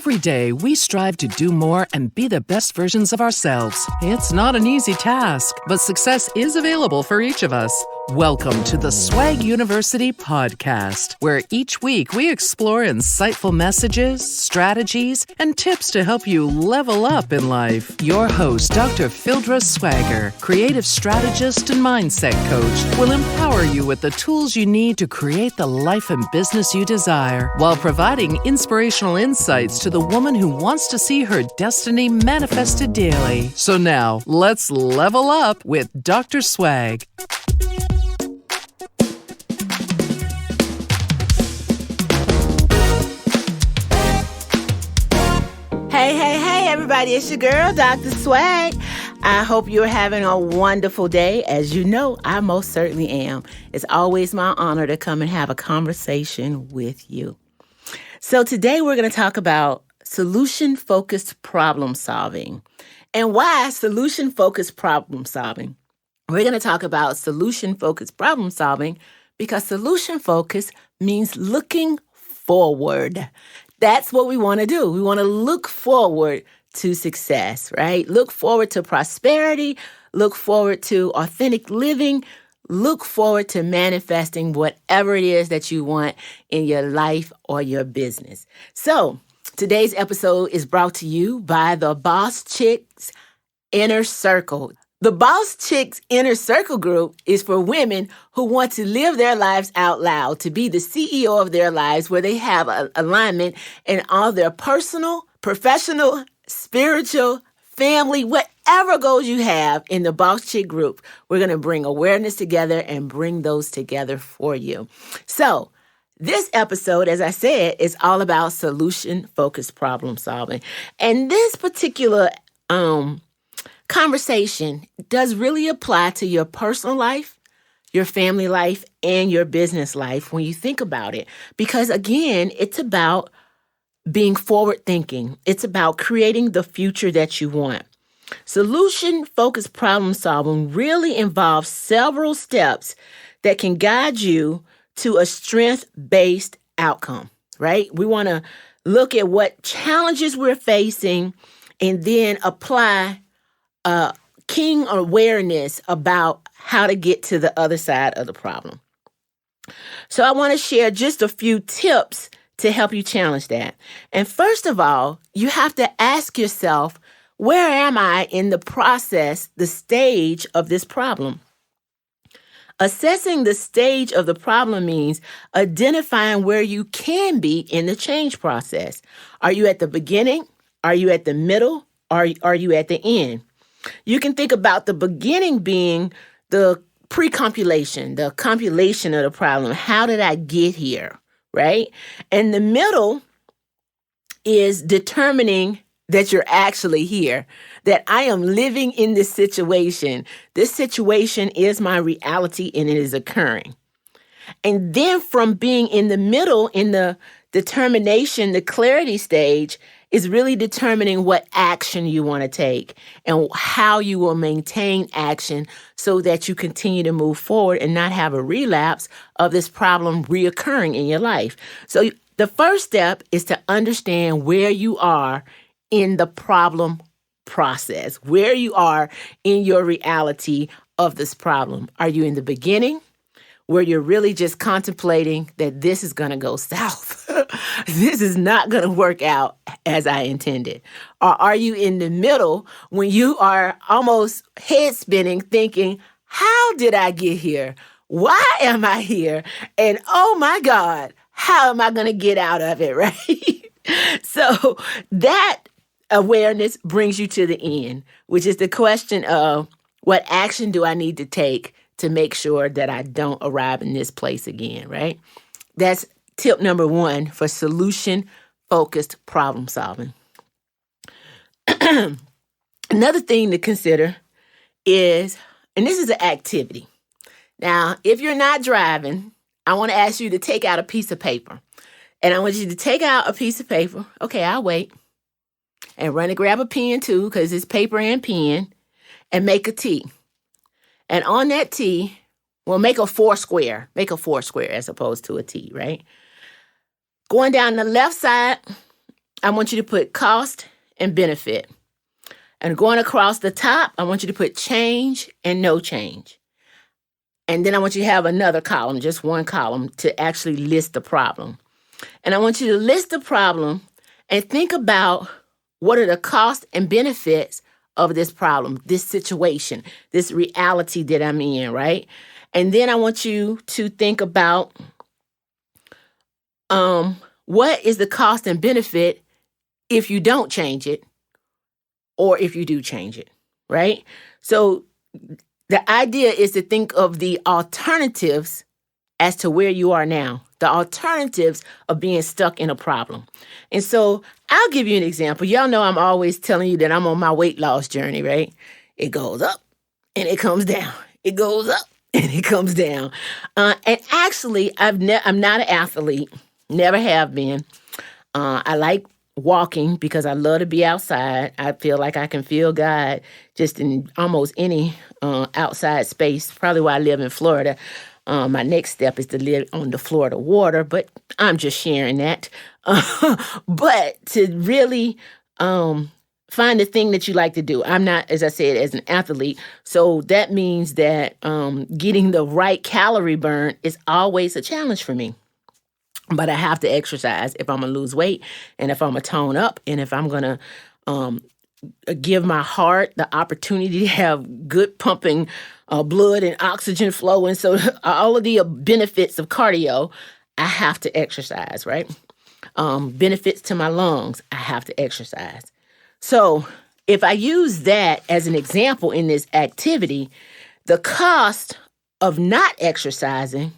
Every day, we strive to do more and be the best versions of ourselves. It's not an easy task, but success is available for each of us. Welcome to the Swag University podcast, where each week we explore insightful messages, strategies, and tips to help you level up in life. Your host, Dr. Phildra Swagger, creative strategist and mindset coach, will empower you with the tools you need to create the life and business you desire, while providing inspirational insights to the woman who wants to see her destiny manifested daily. So now, let's level up with Dr. Swag. Hey, everybody, it's your girl, Dr. Swag. I hope you're having a wonderful day. As you know, I most certainly am. It's always my honor to come and have a conversation with you. So today we're going to talk about solution-focused problem solving. And why solution-focused problem solving? We're going to talk about solution-focused problem solving because solution-focused means looking forward. That's what we want to do. We want to look forward to success, right? Look forward to prosperity. Look forward to authentic living. Look forward to manifesting whatever it is that you want in your life or your business. So today's episode is brought to you by the Boss Chicks Inner Circle. The Boss Chicks Inner Circle group is for women who want to live their lives out loud, to be the CEO of their lives, where they have alignment in all their personal, professional, spiritual, family, whatever goals you have in the Boss Chick group. We're going to bring awareness together and bring those together for you. So this episode, as I said, is all about solution-focused problem solving. And this particular conversation does really apply to your personal life, your family life, and your business life when you think about it. Because again, it's about being forward thinking. It's about creating the future that you want. Solution-focused problem solving really involves several steps that can guide you to a strength-based outcome, right? We want to look at what challenges we're facing and then apply keen awareness about how to get to the other side of the problem. So I want to share just a few tips to help you challenge that. And first of all, you have to ask yourself, where am I in the process, the stage of this problem? Assessing the stage of the problem means identifying where you can be in the change process. Are you at the beginning? Are you at the middle? Are you at the end? You can think about the beginning being the pre-compilation, the compilation of the problem. How did I get here, right? And the middle is determining that you're actually here, that I am living in this situation. This situation is my reality and it is occurring. And then from being in the middle, in the determination, the clarity stage, is really determining what action you want to take and how you will maintain action so that you continue to move forward and not have a relapse of this problem reoccurring in your life. So the first step is to understand where you are in the problem process, where you are in your reality of this problem. Are you in the beginning, where you're really just contemplating that this is going to go south? This is not going to work out as I intended. Or are you in the middle when you are almost head spinning, thinking, how did I get here? Why am I here? And oh my God, how am I going to get out of it, right? So that awareness brings you to the end, which is the question of what action do I need to take to make sure that I don't arrive in this place again, right? That's tip number one for solution-focused problem solving. Another thing to consider is, and this is an activity. Now, if you're not driving, I want to ask you to take out a piece of paper. And I want you to take out a piece of paper. Okay, I'll wait. And run and grab a pen too, because it's paper and pen, and make a T. And on that T, well, make a four square. Make a four square as opposed to a T, right? Going down the left side I want you to put cost and benefit. And going across the top, I want you to put change and no change. And then I want you to have another column, just one column, to actually list the problem. And I want you to list the problem and think about what are the costs and benefits of this problem, this situation, this reality that I'm in, right? And then I want you to think about what is the cost and benefit if you don't change it or if you do change it, right? So the idea is to think of the alternatives as to where you are now, the alternatives of being stuck in a problem. And so I'll give you an example. Y'all know I'm always telling you that I'm on my weight loss journey, right? It goes up and it comes down. It goes up and it comes down. And actually, I'm not an athlete, never have been. I like walking because I love to be outside. I feel like I can feel God just in almost any outside space, probably why I live in Florida. My next step is to live on the Florida water, but I'm just sharing that. But to really find the thing that you like to do. I'm not, as I said, as an athlete. So that means that getting the right calorie burn is always a challenge for me. But I have to exercise if I'm going to lose weight and if I'm going to tone up and if I'm going to give my heart the opportunity to have good pumping blood and oxygen flow. And so all of the benefits of cardio, I have to exercise, right? Benefits to my lungs, I have to exercise. So if I use that as an example in this activity, the cost of not exercising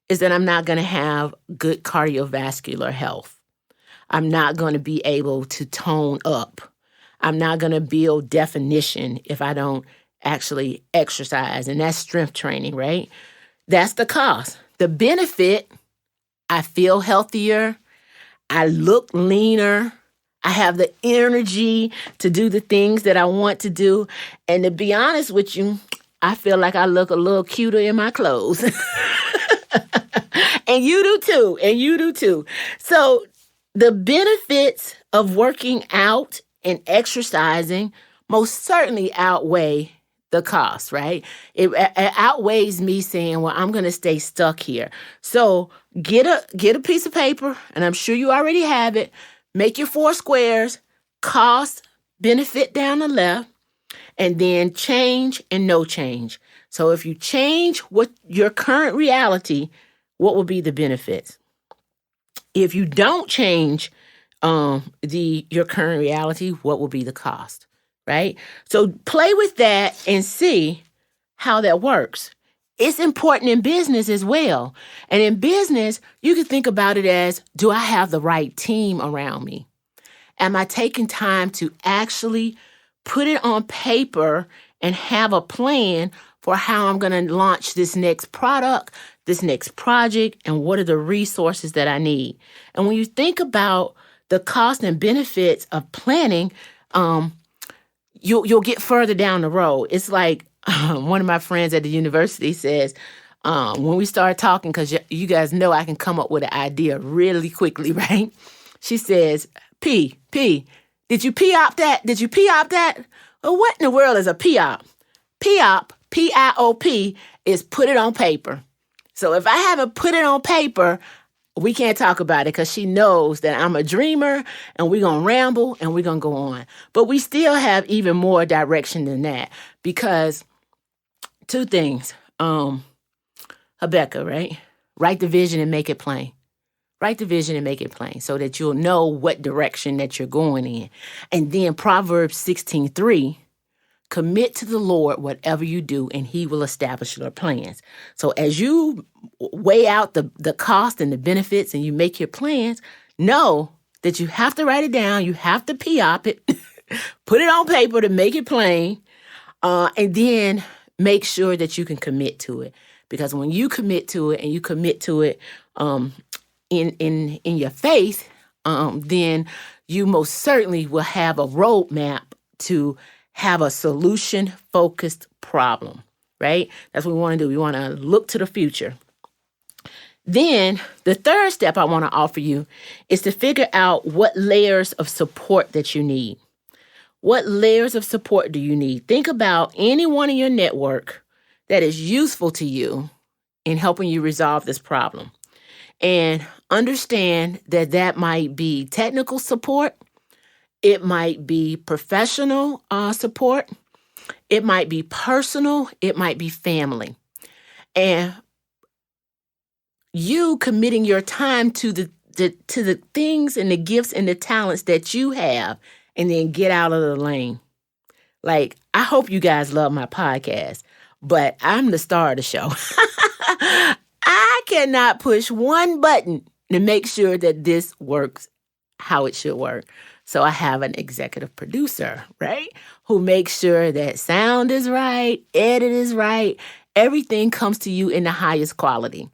is that I'm not going to have good cardiovascular health. I'm not going to be able to tone up. I'm not going to build definition if I don't actually exercise. And that's strength training, right? That's the cost. The benefit, I feel healthier. I look leaner. I have the energy to do the things that I want to do. And to be honest with you, I feel like I look a little cuter in my clothes. And you do too. And you do too. So the benefits of working out and exercising most certainly outweigh the cost, right? It outweighs me saying, well, I'm going to stay stuck here. So get a piece of paper, and I'm sure you already have it. Make your 4 squares, cost, benefit down the left, and then change and no change. So if you change what your current reality, what will be the benefits? If you don't change your current reality, what will be the cost, right? So play with that and see how that works. It's important in business as well. And in business, you can think about it as, do I have the right team around me? Am I taking time to actually put it on paper and have a plan for how I'm going to launch this next product, this next project, and what are the resources that I need? And when you think about the cost and benefits of planning, you'll get further down the road. It's like one of my friends at the university says, when we start talking, because you guys know I can come up with an idea really quickly, right? She says, P, did you P-op that? Did you P-op that? Well, what in the world is a P-op? P-op, P-I-O-P, is put it on paper. So if I haven't put it on paper, we can't talk about it because she knows that I'm a dreamer and we're going to ramble and we're going to go on. But we still have even more direction than that because 2 things. Habakkuk, right? Write the vision and make it plain. Write the vision and make it plain so that you'll know what direction that you're going in. And then Proverbs 16:3, commit to the Lord whatever you do, and he will establish your plans. So as you weigh out the cost and the benefits and you make your plans, know that you have to write it down. You have to P-op it, put it on paper to make it plain, and then make sure that you can commit to it. Because when you commit to it and you commit to it in your faith, then you most certainly will have a roadmap to have a solution-focused problem, right? That's what we want to do. We want to look to the future. Then the third step I want to offer you is to figure out what layers of support that you need. What layers of support do you need? Think about anyone in your network that is useful to you in helping you resolve this problem. And understand that that might be technical support. It might be professional support. It might be personal. It might be family. And you committing your time to the things and the gifts and the talents that you have, and then get out of the lane. Like, I hope you guys love my podcast, but I'm the star of the show. I cannot push one button to make sure that this works how it should work. So I have an executive producer, right, who makes sure that sound is right, edit is right, everything comes to you in the highest quality.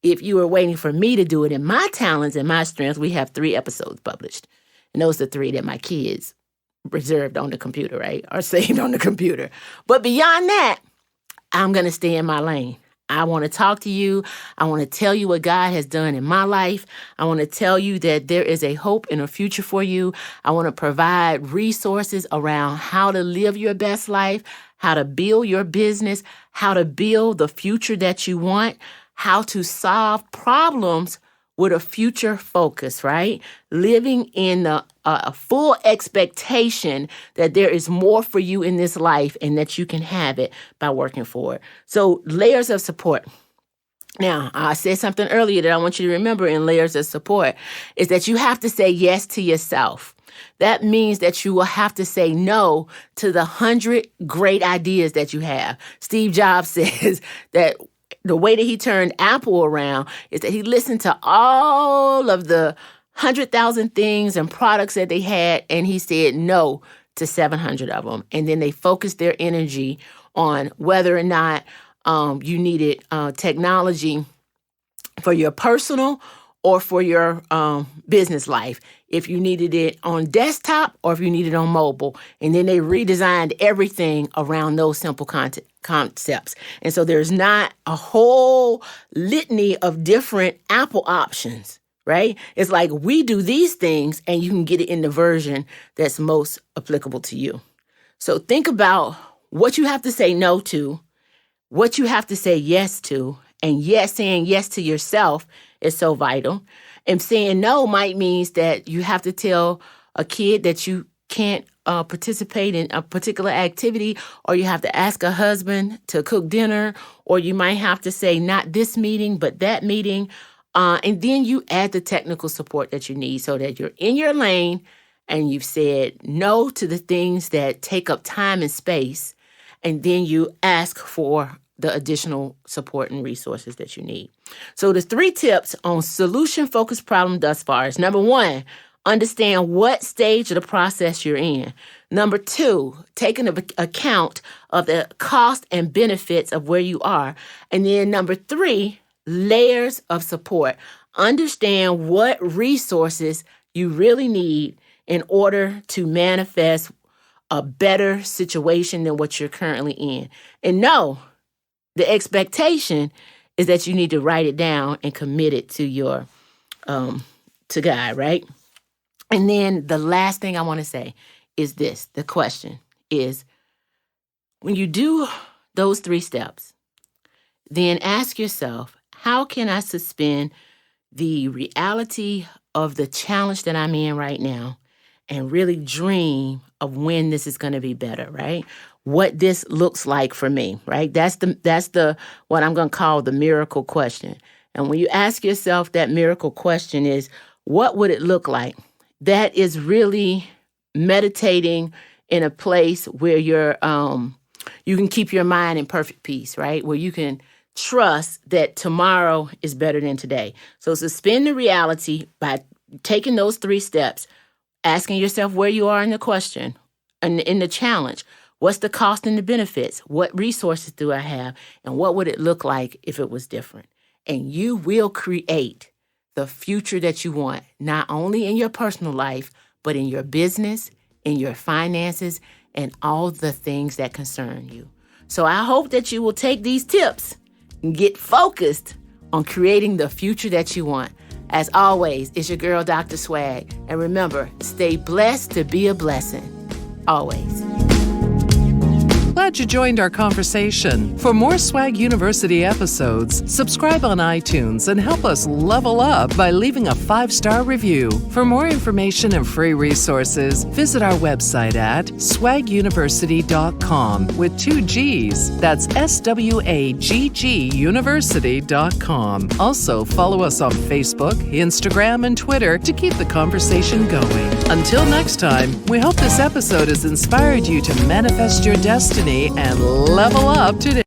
If you were waiting for me to do it in my talents and my strengths, we have 3 episodes published. And those are 3 that my kids reserved on the computer, right, or saved on the computer. But beyond that, I'm going to stay in my lane. I want to talk to you. I want to tell you what God has done in my life. I want to tell you that there is a hope and a future for you. I want to provide resources around how to live your best life, how to build your business, how to build the future that you want, how to solve problems with a future focus, right? Living in a full expectation that there is more for you in this life and that you can have it by working for it. So layers of support. Now, I said something earlier that I want you to remember in layers of support is that you have to say yes to yourself. That means that you will have to say no to the 100 great ideas that you have. Steve Jobs says that the way that he turned Apple around is that he listened to all of the 100,000 things and products that they had, and he said no to 700 of them. And then they focused their energy on whether or not you needed technology for your personal or for your business life, if you needed it on desktop or if you needed it on mobile. And then they redesigned everything around those simple concepts. And so there's not a whole litany of different Apple options, right? It's like we do these things and you can get it in the version that's most applicable to you. So think about what you have to say no to, what you have to say yes to, and yes, saying yes to yourself is so vital. And saying no might mean that you have to tell a kid that you can't participate in a particular activity, or you have to ask a husband to cook dinner, or you might have to say not this meeting, but that meeting. And then you add the technical support that you need so that you're in your lane and you've said no to the things that take up time and space. And then you ask for the additional support and resources that you need. So the 3 tips on solution-focused problem thus far is: number 1, understand what stage of the process you're in. Number 2, take into account of the cost and benefits of where you are. And then number 3, layers of support. Understand what resources you really need in order to manifest a better situation than what you're currently in. And no, the expectation is that you need to write it down and commit it to your to God, right? And then the last thing I want to say is this. The question is, when you do those 3 steps, then ask yourself, how can I suspend the reality of the challenge that I'm in right now and really dream of when this is going to be better, right? What this looks like for me, right? That's the what I'm going to call the miracle question. And when you ask yourself that miracle question is, what would it look like? That is really meditating in a place where you can keep your mind in perfect peace, right? Where you can trust that tomorrow is better than today. So suspend the reality by taking those 3 steps, asking yourself where you are in the question and in the challenge. What's the cost and the benefits? What resources do I have? And what would it look like if it was different? And you will create the future that you want, not only in your personal life, but in your business, in your finances, and all the things that concern you. So I hope that you will take these tips and get focused on creating the future that you want. As always, it's your girl, Dr. Swag. And remember, stay blessed to be a blessing. Always. Glad you joined our conversation. For more Swag University episodes, subscribe on iTunes and help us level up by leaving a 5-star review. For more information and free resources, visit our website at swaguniversity.com with 2 G's. That's SWAGG University.com. Also, follow us on Facebook, Instagram, and Twitter to keep the conversation going. Until next time, we hope this episode has inspired you to manifest your destiny and level up today.